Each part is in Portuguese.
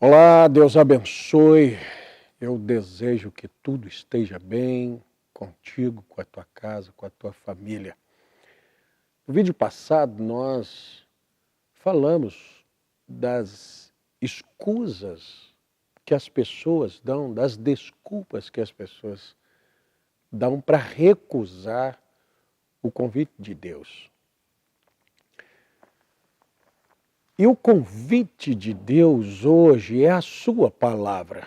Olá, Deus abençoe. Eu desejo que tudo esteja bem contigo, com a tua casa, com a tua família. No vídeo passado nós falamos das escusas que as pessoas dão, das desculpas que as pessoas dão para recusar o convite de Deus. E o convite de Deus hoje é a sua palavra.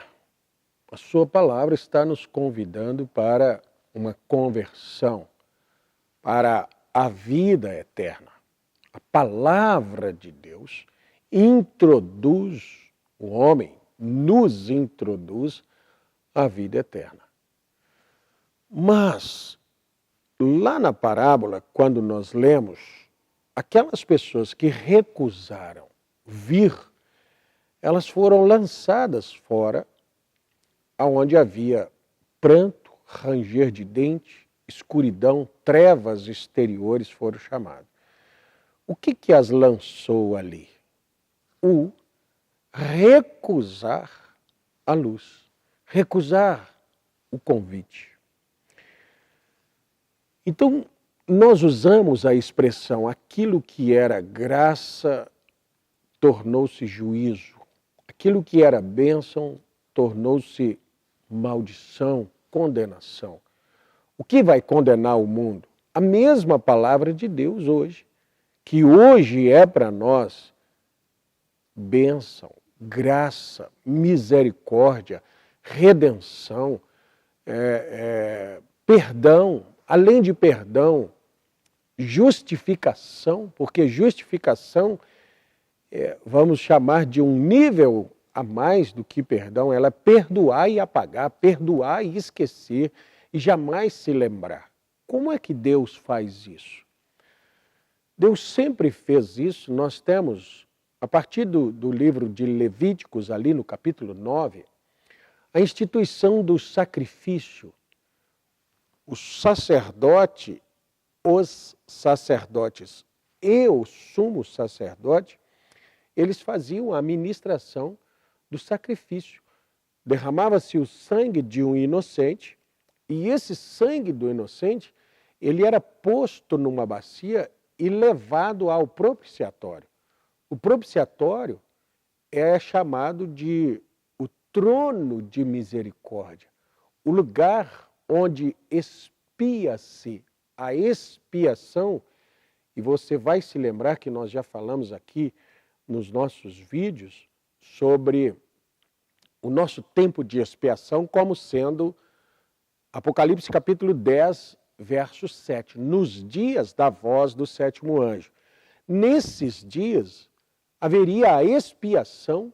A sua palavra está nos convidando para uma conversão, para a vida eterna. A palavra de Deus introduz o homem, nos introduz à vida eterna. Mas, lá na parábola, quando nós lemos, aquelas pessoas que recusaram vir, elas foram lançadas fora, aonde havia pranto, ranger de dente, escuridão, trevas exteriores foram chamadas. O que as lançou ali? O recusar a luz, recusar o convite. Então, nós usamos a expressão aquilo que era graça tornou-se juízo, aquilo que era bênção tornou-se maldição, condenação. O que vai condenar o mundo? A mesma palavra de Deus hoje, que hoje é para nós bênção, graça, misericórdia, redenção, perdão, além de perdão, justificação, porque justificação vamos chamar de um nível a mais do que perdão, ela é perdoar e apagar, perdoar e esquecer e jamais se lembrar. Como é que Deus faz isso? Deus sempre fez isso. Nós temos, a partir do livro de Levíticos, ali no capítulo 9, a instituição do sacrifício. O sacerdote, os sacerdotes e o sumo sacerdote, eles faziam a ministração do sacrifício. Derramava-se o sangue de um inocente e esse sangue do inocente, ele era posto numa bacia e levado ao propiciatório. O propiciatório é chamado de o trono de misericórdia, o lugar onde expia-se a expiação, e você vai se lembrar que nós já falamos aqui nos nossos vídeos sobre o nosso tempo de expiação como sendo Apocalipse capítulo 10, verso 7, nos dias da voz do sétimo anjo. Nesses dias haveria a expiação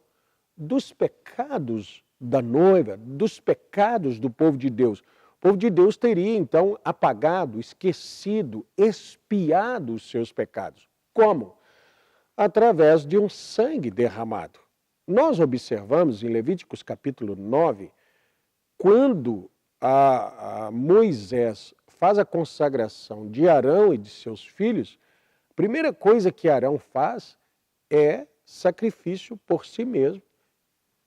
dos pecados da noiva, dos pecados do povo de Deus. O povo de Deus teria então apagado, esquecido, expiado os seus pecados. Como? Através de um sangue derramado. Nós observamos em Levíticos capítulo 9, quando a Moisés faz a consagração de Arão e de seus filhos, a primeira coisa que Arão faz é sacrifício por si mesmo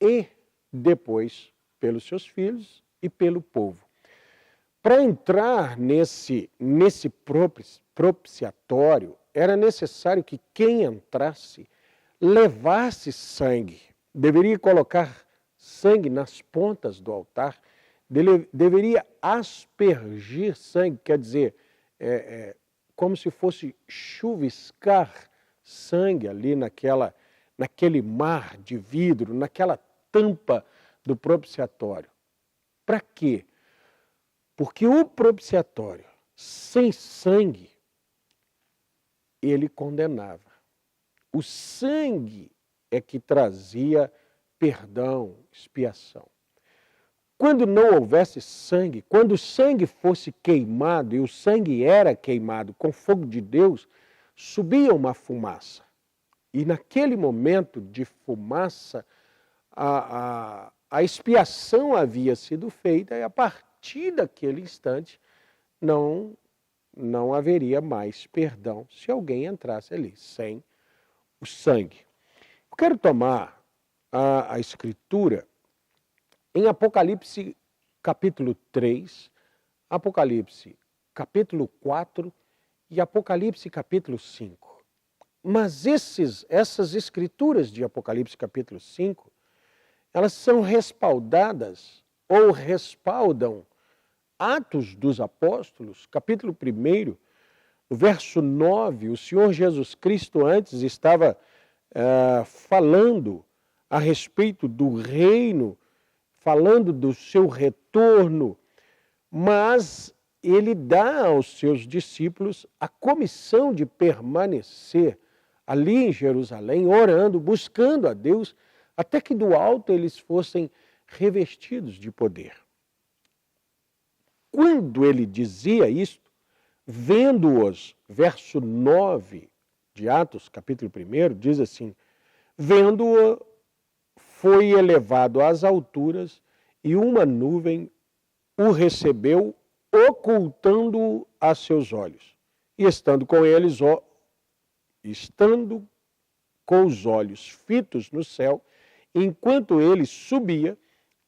e depois pelos seus filhos e pelo povo. Para entrar nesse propiciatório, era necessário que quem entrasse levasse sangue, deveria colocar sangue nas pontas do altar, deveria aspergir sangue, quer dizer, como se fosse chuviscar sangue ali naquele mar de vidro, naquela tampa do propiciatório. Para quê? Porque o propiciatório, sem sangue, ele condenava. O sangue é que trazia perdão, expiação. Quando não houvesse sangue, quando o sangue fosse queimado, e o sangue era queimado com fogo de Deus, subia uma fumaça. E naquele momento de fumaça, a expiação havia sido feita e a partir daquele instante não haveria mais perdão se alguém entrasse ali sem o sangue. Eu quero tomar a Escritura em Apocalipse capítulo 3, Apocalipse capítulo 4 e Apocalipse capítulo 5. Mas essas escrituras de Apocalipse capítulo 5, elas são respaldadas ou respaldam Atos dos Apóstolos, capítulo 1, no verso 9, o Senhor Jesus Cristo antes estava falando a respeito do reino, falando do seu retorno, mas ele dá aos seus discípulos a comissão de permanecer ali em Jerusalém, orando, buscando a Deus, até que do alto eles fossem revestidos de poder. Quando ele dizia isto, vendo-os, verso 9 de Atos, capítulo 1, diz assim, vendo-o, foi elevado às alturas e uma nuvem o recebeu, ocultando-o a seus olhos. E estando com os olhos fitos no céu, enquanto ele subia,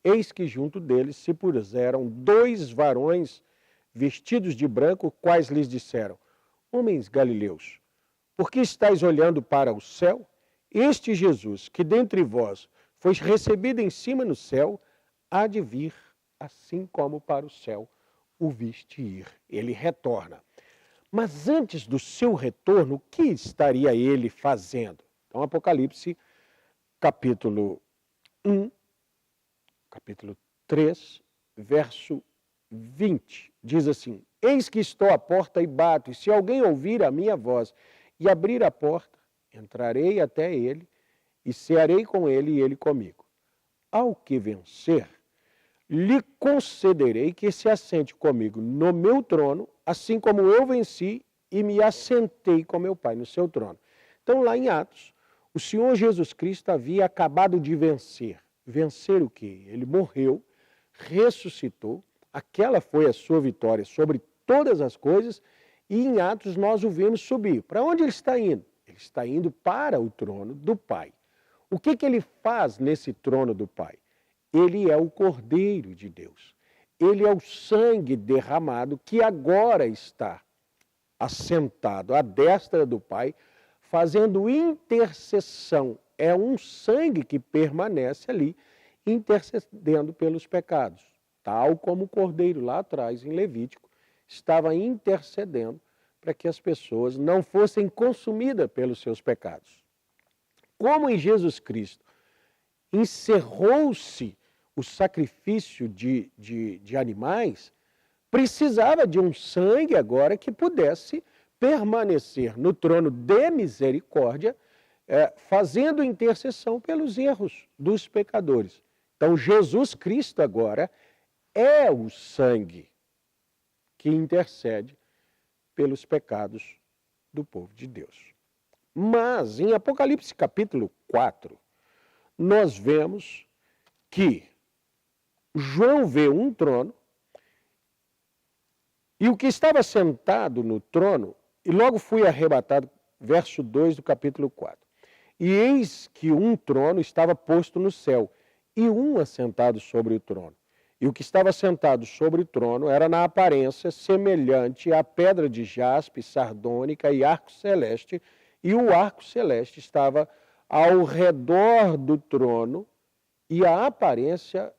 eis que junto deles se puseram 2 varões vestidos de branco, quais lhes disseram, homens galileus, por que estáis olhando para o céu? Este Jesus, que dentre vós foi recebido em cima no céu, há de vir, assim como para o céu o viste ir. Ele retorna. Mas antes do seu retorno, o que estaria ele fazendo? Então, Apocalipse, capítulo 1, capítulo 3, verso 20, diz assim, eis que estou à porta e bato, e se alguém ouvir a minha voz e abrir a porta, entrarei até ele e cearei com ele e ele comigo. Ao que vencer, lhe concederei que se assente comigo no meu trono, assim como eu venci e me assentei com meu Pai no seu trono. Então, lá em Atos, o Senhor Jesus Cristo havia acabado de vencer. Vencer o quê? Ele morreu, ressuscitou, aquela foi a sua vitória sobre todas as coisas, e em Atos nós o vemos subir. Para onde ele está indo? Ele está indo para o trono do Pai. O que ele faz nesse trono do Pai? Ele é o Cordeiro de Deus. Ele é o sangue derramado que agora está assentado à destra do Pai, fazendo intercessão. É um sangue que permanece ali, intercedendo pelos pecados. Tal como o Cordeiro lá atrás, em Levítico, estava intercedendo para que as pessoas não fossem consumidas pelos seus pecados. Como em Jesus Cristo encerrou-se o sacrifício de animais, precisava de um sangue agora que pudesse permanecer no trono de misericórdia, fazendo intercessão pelos erros dos pecadores. Então, Jesus Cristo agora é o sangue que intercede pelos pecados do povo de Deus. Mas, em Apocalipse capítulo 4, nós vemos que João vê um trono e o que estava sentado no trono, e logo fui arrebatado, verso 2 do capítulo 4. E eis que um trono estava posto no céu, e um assentado sobre o trono. E o que estava sentado sobre o trono era na aparência semelhante à pedra de jaspe, sardônica e arco celeste, e o arco celeste estava ao redor do trono, e a aparência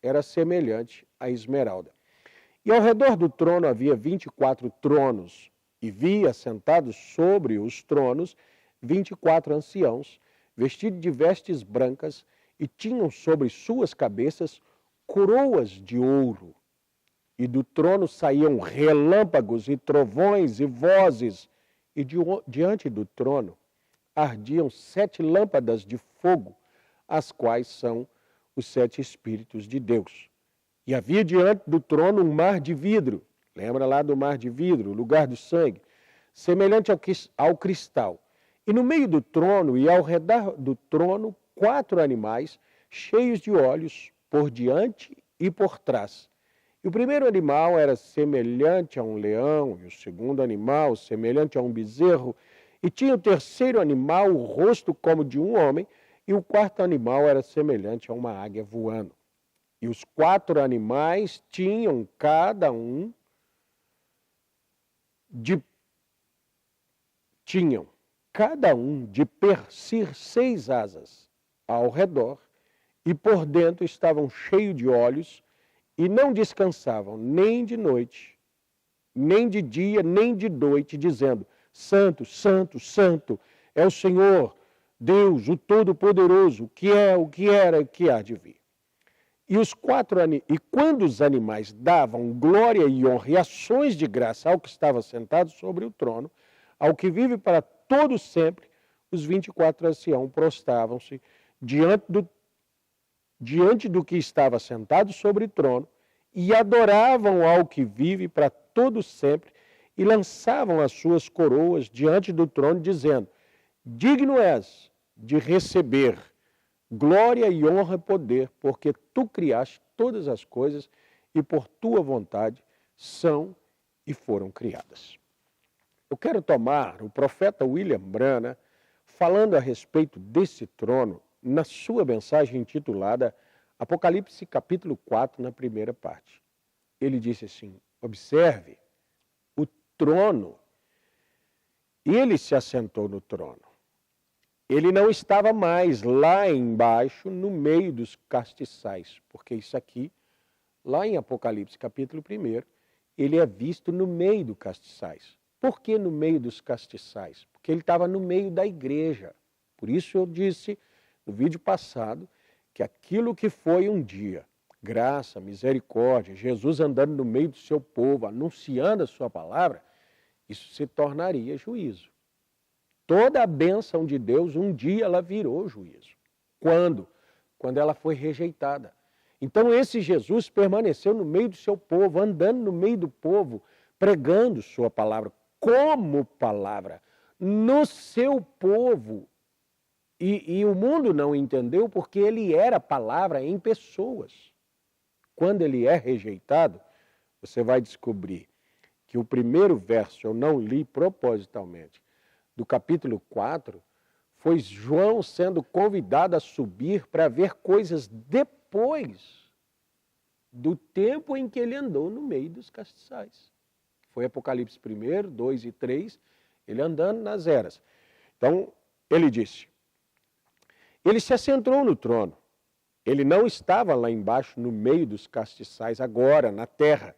era semelhante à esmeralda. E ao redor do trono havia 24 tronos, e vi assentados sobre os tronos 24 anciãos, vestidos de vestes brancas, e tinham sobre suas cabeças coroas de ouro. E do trono saíam relâmpagos e trovões e vozes, e diante do trono ardiam 7 lâmpadas de fogo, as quais são os 7 Espíritos de Deus. E havia diante do trono um mar de vidro, lembra lá do mar de vidro, o lugar do sangue, semelhante ao cristal. E no meio do trono e ao redor do trono, 4 animais cheios de olhos por diante e por trás. E o primeiro animal era semelhante a um leão, e o segundo animal semelhante a um bezerro, e tinha o terceiro animal o rosto como de um homem, E o quarto animal era semelhante a uma águia voando. E os 4 animais tinham cada um de per si 6 asas ao redor, e por dentro estavam cheios de olhos, e não descansavam nem de noite, nem de dia, nem de noite, dizendo: Santo, Santo, Santo é o Senhor, Deus, o Todo-Poderoso, o que é, o que era e o que há de vir. E quando os animais davam glória e honra e ações de graça ao que estava sentado sobre o trono, ao que vive para todo sempre, os 24 anciãos prostravam-se diante do que estava sentado sobre o trono e adoravam ao que vive para todo sempre e lançavam as suas coroas diante do trono, dizendo: Digno és de receber glória e honra e poder, porque tu criaste todas as coisas e por tua vontade são e foram criadas. Eu quero tomar o profeta William Branham falando a respeito desse trono na sua mensagem intitulada Apocalipse capítulo 4, na primeira parte. Ele disse assim: observe, o trono, ele se assentou no trono. Ele não estava mais lá embaixo, no meio dos castiçais, porque isso aqui, lá em Apocalipse capítulo 1, ele é visto no meio dos castiçais. Por que no meio dos castiçais? Porque ele estava no meio da igreja. Por isso eu disse no vídeo passado que aquilo que foi um dia, graça, misericórdia, Jesus andando no meio do seu povo, anunciando a sua palavra, isso se tornaria juízo. Toda a bênção de Deus, um dia ela virou juízo. Quando? Quando ela foi rejeitada. Então esse Jesus permaneceu no meio do seu povo, andando no meio do povo, pregando sua palavra como palavra no seu povo. E o mundo não entendeu porque ele era palavra em pessoas. Quando ele é rejeitado, você vai descobrir que o primeiro verso, eu não li propositalmente, do capítulo 4, foi João sendo convidado a subir para ver coisas depois do tempo em que ele andou no meio dos castiçais. Foi Apocalipse 1, 2 e 3, ele andando nas eras. Então, ele disse, ele se assentou no trono, ele não estava lá embaixo no meio dos castiçais agora, na terra.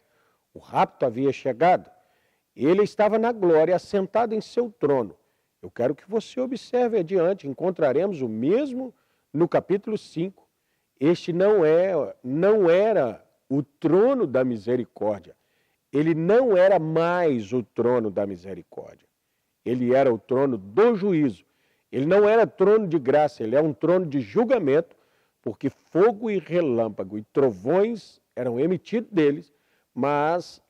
O rapto havia chegado, ele estava na glória, assentado em seu trono. Eu quero que você observe adiante, encontraremos o mesmo no capítulo 5. Este não era o trono da misericórdia. Ele não era mais o trono da misericórdia. Ele era o trono do juízo. Ele não era trono de graça, ele é um trono de julgamento, porque fogo e relâmpago e trovões eram emitidos deles, mas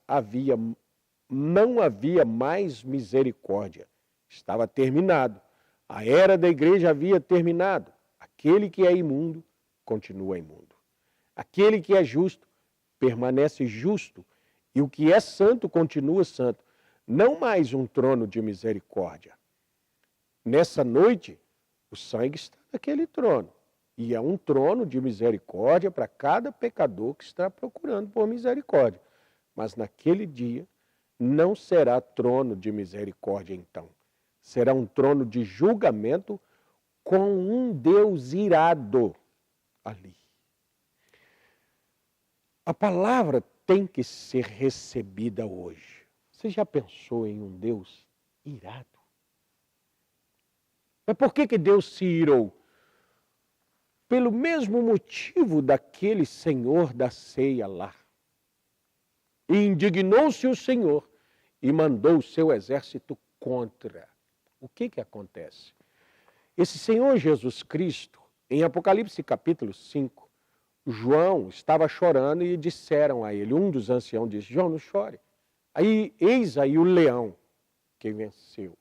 não havia mais misericórdia. Estava terminado. A era da igreja havia terminado. Aquele que é imundo, continua imundo. Aquele que é justo, permanece justo. E o que é santo, continua santo. Não mais um trono de misericórdia. Nessa noite, o sangue está naquele trono. E é um trono de misericórdia para cada pecador que está procurando por misericórdia. Mas naquele dia, não será trono de misericórdia então. Será um trono de julgamento com um Deus irado ali. A palavra tem que ser recebida hoje. Você já pensou em um Deus irado? Mas por que Deus se irou? Pelo mesmo motivo daquele Senhor da ceia lá. E indignou-se o Senhor e mandou o seu exército contra. O que acontece? Esse Senhor Jesus Cristo, em Apocalipse capítulo 5, João estava chorando e disseram a ele, um dos anciãos disse, João, não chore. Aí, eis aí o leão que venceu.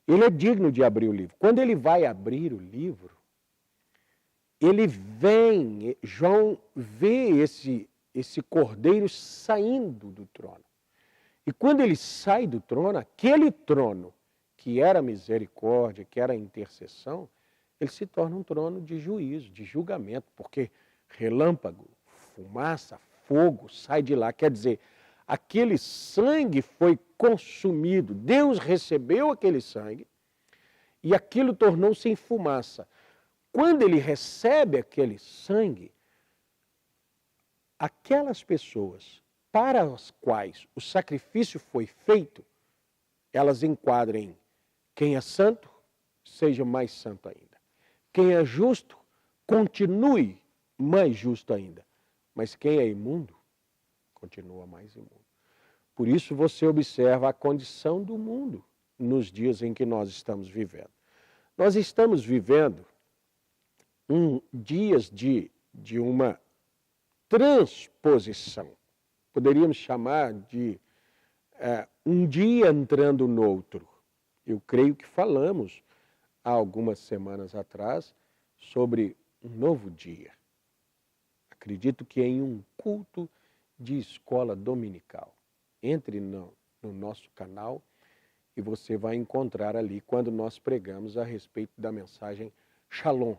Ele é digno de abrir o livro. Quando ele vai abrir o livro, ele vem, João vê esse cordeiro saindo do trono. E quando ele sai do trono, aquele trono que era misericórdia, que era intercessão, ele se torna um trono de juízo, de julgamento, porque relâmpago, fumaça, fogo sai de lá. Quer dizer, aquele sangue foi consumido, Deus recebeu aquele sangue e aquilo tornou-se em fumaça. Quando ele recebe aquele sangue, aquelas pessoas para as quais o sacrifício foi feito, elas enquadram em quem é santo, seja mais santo ainda. Quem é justo, continue mais justo ainda. Mas quem é imundo, continua mais imundo. Por isso você observa a condição do mundo nos dias em que nós estamos vivendo. Nós estamos vivendo dias de uma transposição. Poderíamos chamar de um dia entrando no outro. Eu creio que falamos há algumas semanas atrás sobre um novo dia. Acredito que em um culto de escola dominical. Entre no nosso canal e você vai encontrar ali quando nós pregamos a respeito da mensagem Shalom.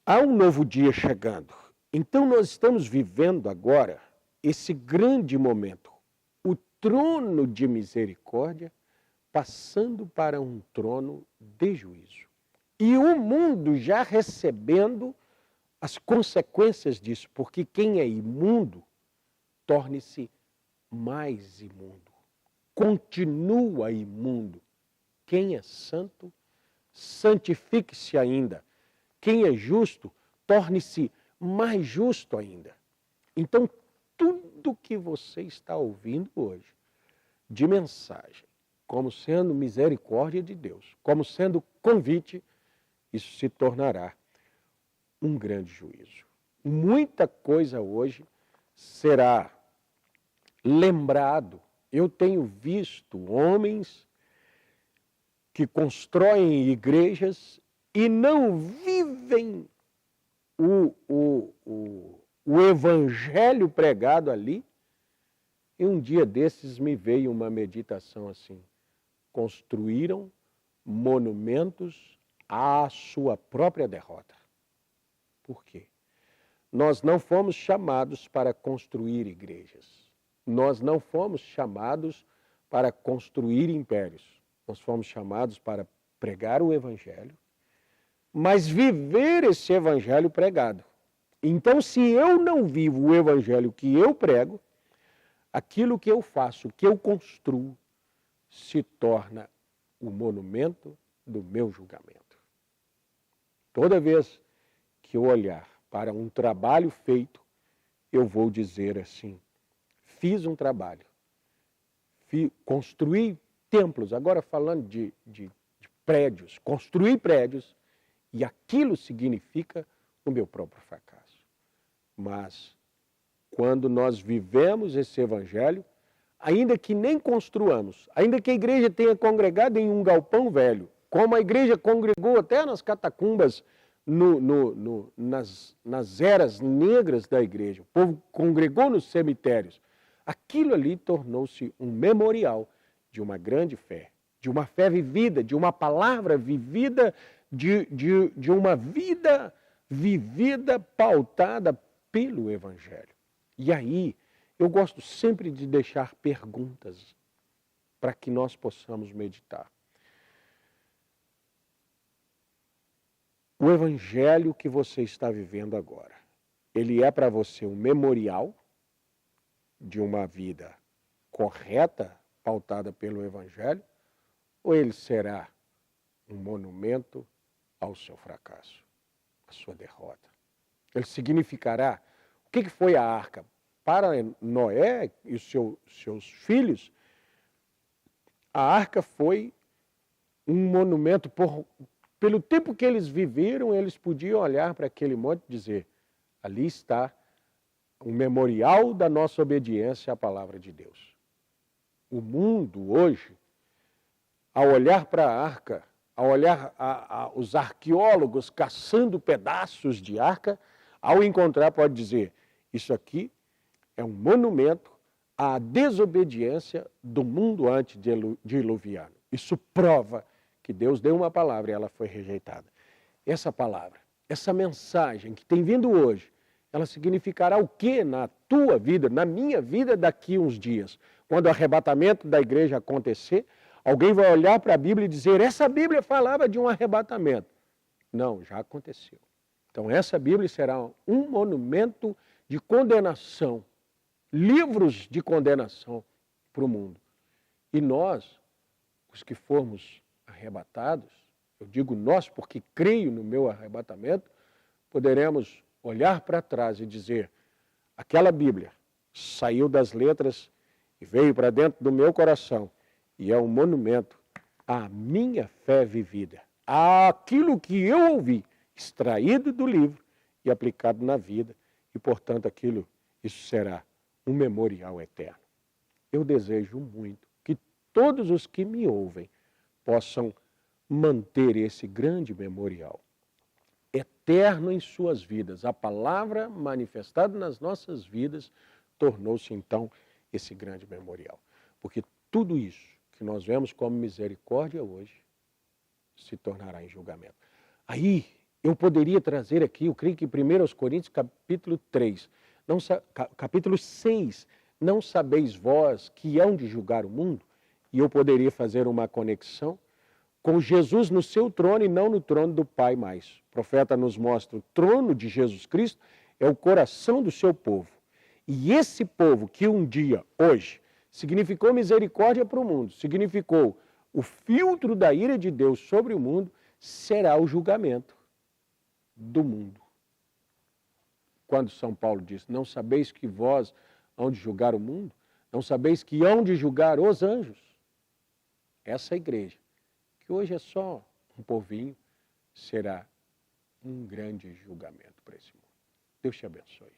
Há um novo dia chegando. Então nós estamos vivendo agora esse grande momento. O trono de misericórdia passando para um trono de juízo. E o mundo já recebendo as consequências disso, porque quem é imundo torne-se mais imundo. Continua imundo. Quem é santo, santifique-se ainda. Quem é justo, torne-se mais justo ainda. Então, tudo que você está ouvindo hoje, de mensagem, como sendo misericórdia de Deus, como sendo convite, isso se tornará um grande juízo. Muita coisa hoje será lembrado. Eu tenho visto homens que constroem igrejas e não vivem o evangelho pregado ali. E um dia desses me veio uma meditação assim: construíram monumentos à sua própria derrota. Por quê? Nós não fomos chamados para construir igrejas. Nós não fomos chamados para construir impérios. Nós fomos chamados para pregar o evangelho, mas viver esse evangelho pregado. Então, se eu não vivo o evangelho que eu prego, aquilo que eu faço, que eu construo, se torna o monumento do meu julgamento. Toda vez que eu olhar para um trabalho feito, eu vou dizer assim: fiz um trabalho, construí templos, agora falando de prédios, construí prédios, e aquilo significa o meu próprio fracasso. Mas, quando nós vivemos esse evangelho, ainda que nem construamos, ainda que a igreja tenha congregado em um galpão velho, como a igreja congregou até nas catacumbas, nas eras negras da igreja, o povo congregou nos cemitérios, aquilo ali tornou-se um memorial de uma grande fé, de uma fé vivida, de uma palavra vivida, de uma vida vivida pautada pelo evangelho. E aí, eu gosto sempre de deixar perguntas para que nós possamos meditar. O evangelho que você está vivendo agora, ele é para você um memorial de uma vida correta, pautada pelo evangelho, ou ele será um monumento ao seu fracasso, à sua derrota? Ele significará... O que foi a arca? Para Noé e os seus filhos, a arca foi um monumento. Pelo tempo que eles viveram, eles podiam olhar para aquele monte e dizer: ali está um memorial da nossa obediência à palavra de Deus. O mundo hoje, ao olhar para a arca, ao olhar os arqueólogos caçando pedaços de arca, ao encontrar pode dizer: isso aqui é um monumento à desobediência do mundo antediluviano. Isso prova que Deus deu uma palavra e ela foi rejeitada. Essa palavra, essa mensagem que tem vindo hoje, ela significará o que na tua vida, na minha vida daqui uns dias? Quando o arrebatamento da igreja acontecer, alguém vai olhar para a Bíblia e dizer, essa Bíblia falava de um arrebatamento. Não, já aconteceu. Então essa Bíblia será um monumento de condenação, livros de condenação para o mundo. E nós, os que formos arrebatados, eu digo nós porque creio no meu arrebatamento, poderemos olhar para trás e dizer, aquela Bíblia saiu das letras e veio para dentro do meu coração e é um monumento à minha fé vivida, àquilo que eu ouvi, extraído do livro e aplicado na vida, e portanto isso será um memorial eterno. Eu desejo muito que todos os que me ouvem possam manter esse grande memorial eterno em suas vidas. A palavra manifestada nas nossas vidas tornou-se então esse grande memorial. Porque tudo isso que nós vemos como misericórdia hoje se tornará em julgamento. Aí eu poderia trazer aqui, eu creio que 1 Coríntios capítulo 3, capítulo 6, não sabeis vós que hão de julgar o mundo? E eu poderia fazer uma conexão com Jesus no seu trono e não no trono do Pai mais. O profeta nos mostra o trono de Jesus Cristo é o coração do seu povo. E esse povo que um dia, hoje, significou misericórdia para o mundo, significou o filtro da ira de Deus sobre o mundo, será o julgamento do mundo. Quando São Paulo diz, não sabeis que vós hão de julgar o mundo? Não sabeis que hão de julgar os anjos? Essa igreja, que hoje é só um povinho, será um grande julgamento para esse mundo. Deus te abençoe.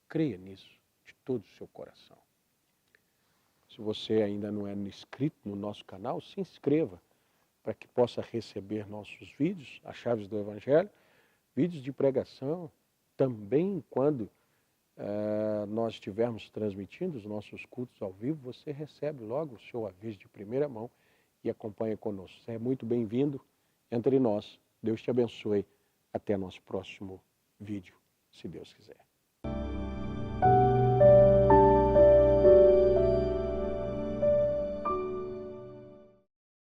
Creia nisso de todo o seu coração. Se você ainda não é inscrito no nosso canal, se inscreva para que possa receber nossos vídeos, as chaves do Evangelho, vídeos de pregação, também quando nós estivermos transmitindo os nossos cultos ao vivo, você recebe logo o seu aviso de primeira mão e acompanha conosco. Você é muito bem-vindo entre nós. Deus te abençoe. Até nosso próximo vídeo, se Deus quiser.